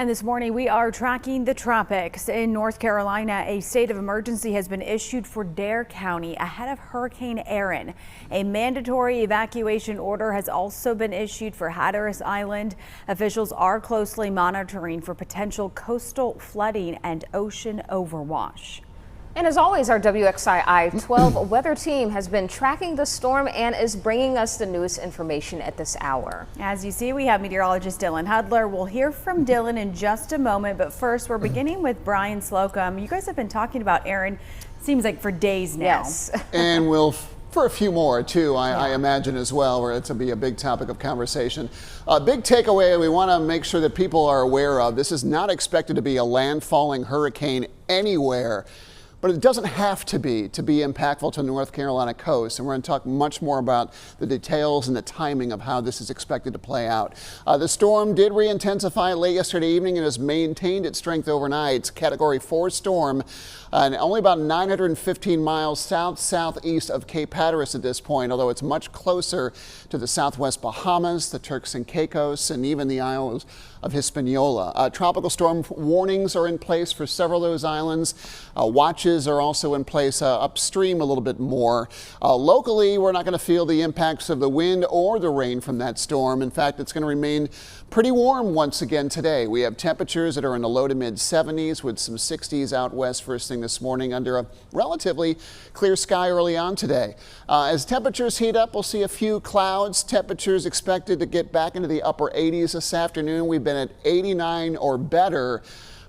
And this morning we are tracking the tropics. In North Carolina, a state of emergency has been issued for Dare County ahead of Hurricane Erin. A mandatory evacuation order has also been issued for Hatteras Island. Officials are closely monitoring for potential coastal flooding and ocean overwash. And as always, our WXII I-12 weather team has been tracking the storm and is bringing us the newest information at this hour. As you see, we have meteorologist Dylan Hudler. We'll hear from Dylan in just a moment, but first we're beginning with Brian Slocum. You guys have been talking about Erin, seems like for days now. Yes. And we'll for a few more too, I imagine as well, where it's to be a big topic of conversation. A big takeaway we want to make sure that people are aware of: this is not expected to be a landfalling hurricane anywhere. But it doesn't have to be impactful to the North Carolina coast. And we're going to talk much more about the details and the timing of how this is expected to play out. The storm did re-intensify late yesterday evening and has maintained its strength overnight. It's a Category 4 storm and only about 915 miles southeast of Cape Hatteras at this point, although it's much closer to the southwest Bahamas, the Turks and Caicos, and even the Isles of Hispaniola. Tropical storm warnings are in place for several of those islands. Watches are also in place upstream a little bit more. Locally, we're not going to feel the impacts of the wind or the rain from that storm. In fact, it's going to remain pretty warm once again today. We have temperatures that are in the low to mid 70s with some 60s out west first thing this morning under a relatively clear sky early on today. As temperatures heat up, we'll see a few clouds. Temperatures expected to get back into the upper 80s this afternoon. We've been at 89 or better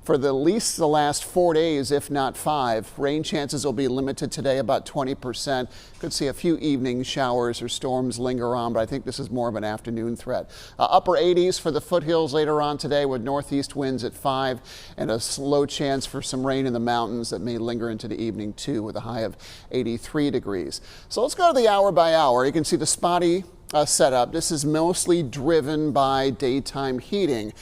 for at least the last 4 days, if not 5. Rain chances will be limited today, about 20%. Could see a few evening showers or storms linger on, but I think this is more of an afternoon threat. Upper 80s for the foothills later on today with northeast winds at 5 and a slow chance for some rain in the mountains that may linger into the evening too, with a high of 83 degrees. So let's go to the hour by hour. You can see the spotty setup. This is mostly driven by daytime heating.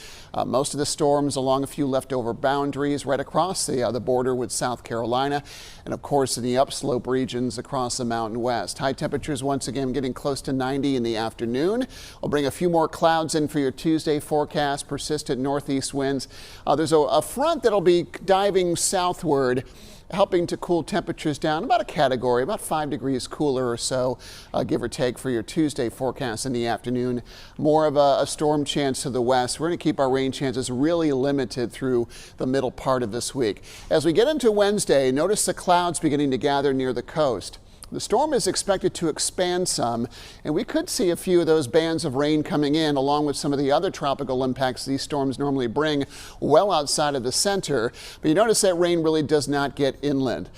Most of the storms along a few leftover boundaries right across the border with South Carolina, and of course in the upslope regions across the Mountain West. High temperatures once again getting close to 90 in the afternoon. We'll bring a few more clouds in for your Tuesday forecast. Persistent northeast winds. There's a front that'll be diving southward, helping to cool temperatures down about a category, about 5 degrees cooler or so, give or take, for your Tuesday forecast in the afternoon. More of a storm chance to the west. We're going to keep our rain chances really limited through the middle part of this week. As we get into Wednesday, notice the clouds beginning to gather near the coast. The storm is expected to expand some, and we could see a few of those bands of rain coming in, along with some of the other tropical impacts these storms normally bring well outside of the center. But you notice that rain really does not get inland.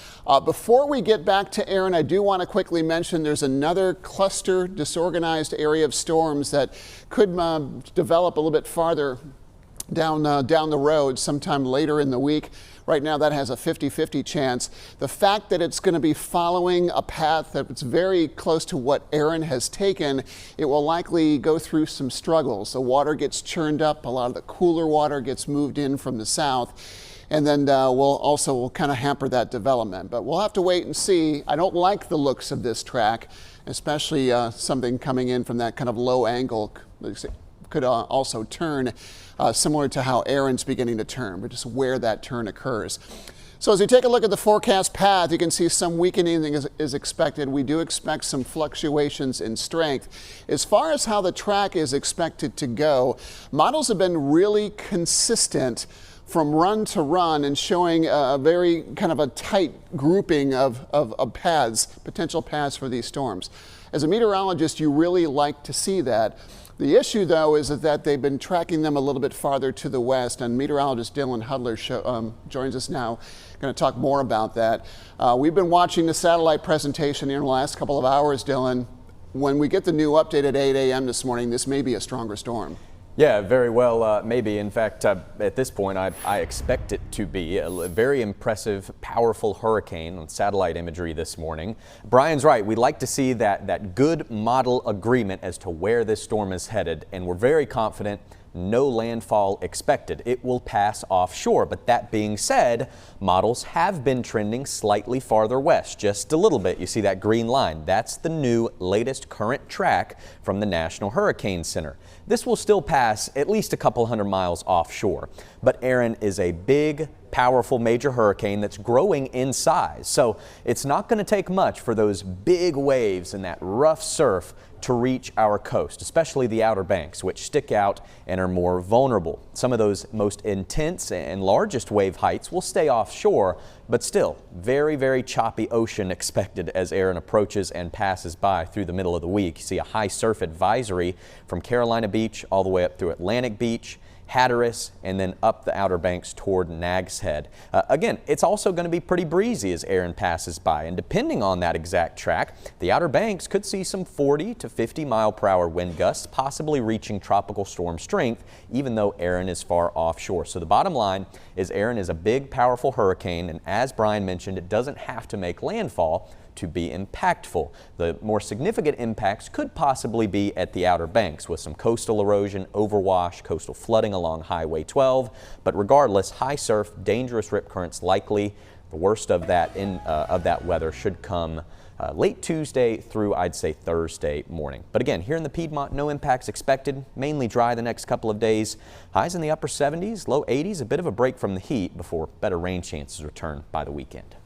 Before we get back to Erin, I do want to quickly mention there's another cluster, disorganized area of storms that could develop a little bit farther down the road sometime later in the week. Right now that has a 50-50 chance. The fact that it's going to be following a path that's very close to what Erin has taken, it will likely go through some struggles. The water gets churned up, a lot of the cooler water gets moved in from the south, and then we'll kind of hamper that development. But we'll have to wait and see. I don't like the looks of this track, especially something coming in from that kind of low angle could also turn similar to how Erin's beginning to turn, but just where that turn occurs. So as we take a look at the forecast path, you can see some weakening is expected. We do expect some fluctuations in strength. As far as how the track is expected to go, models have been really consistent from run to run and showing a very kind of a tight grouping of paths, potential paths for these storms. As a meteorologist, you really like to see that. The issue, though, is that they've been tracking them a little bit farther to the west, and meteorologist Dylan Hudler joins us now. Going to talk more about that. We've been watching the satellite presentation in the last couple of hours, Dylan. When we get the new update at 8 a.m. this morning, this may be a stronger storm. Yeah, very well, maybe. In fact, at this point, I expect it to be a very impressive, powerful hurricane on satellite imagery this morning. Brian's right. We'd like to see that good model agreement as to where this storm is headed, and we're very confident no landfall expected. It will pass offshore. But that being said, models have been trending slightly farther west, just a little bit. You see that green line. That's the new latest current track from the National Hurricane Center. This will still pass at least a couple hundred miles offshore. But Erin is a big, powerful major hurricane that's growing in size. So it's not going to take much for those big waves and that rough surf to reach our coast, especially the Outer Banks, which stick out and are more vulnerable. Some of those most intense and largest wave heights will stay offshore, but still very, very choppy ocean expected as Erin approaches and passes by through the middle of the week. You see a high surf advisory from Carolina Beach all the way up through Atlantic Beach, Hatteras, and then up the Outer Banks toward Nags Head. Again, it's also going to be pretty breezy as Erin passes by, and depending on that exact track, the Outer Banks could see some 40 to 50 mile-per-hour wind gusts, possibly reaching tropical storm strength, even though Erin is far offshore. So the bottom line is Erin is a big, powerful hurricane, and as Brian mentioned, it doesn't have to make landfall to be impactful. The more significant impacts could possibly be at the Outer Banks with some coastal erosion, overwash, coastal flooding along Highway 12. But regardless, high surf, dangerous rip currents likely. The worst of that weather should come late Tuesday through, I'd say, Thursday morning. But again, here in the Piedmont, no impacts expected. Mainly dry the next couple of days. Highs in the upper 70s, low 80s, a bit of a break from the heat before better rain chances return by the weekend.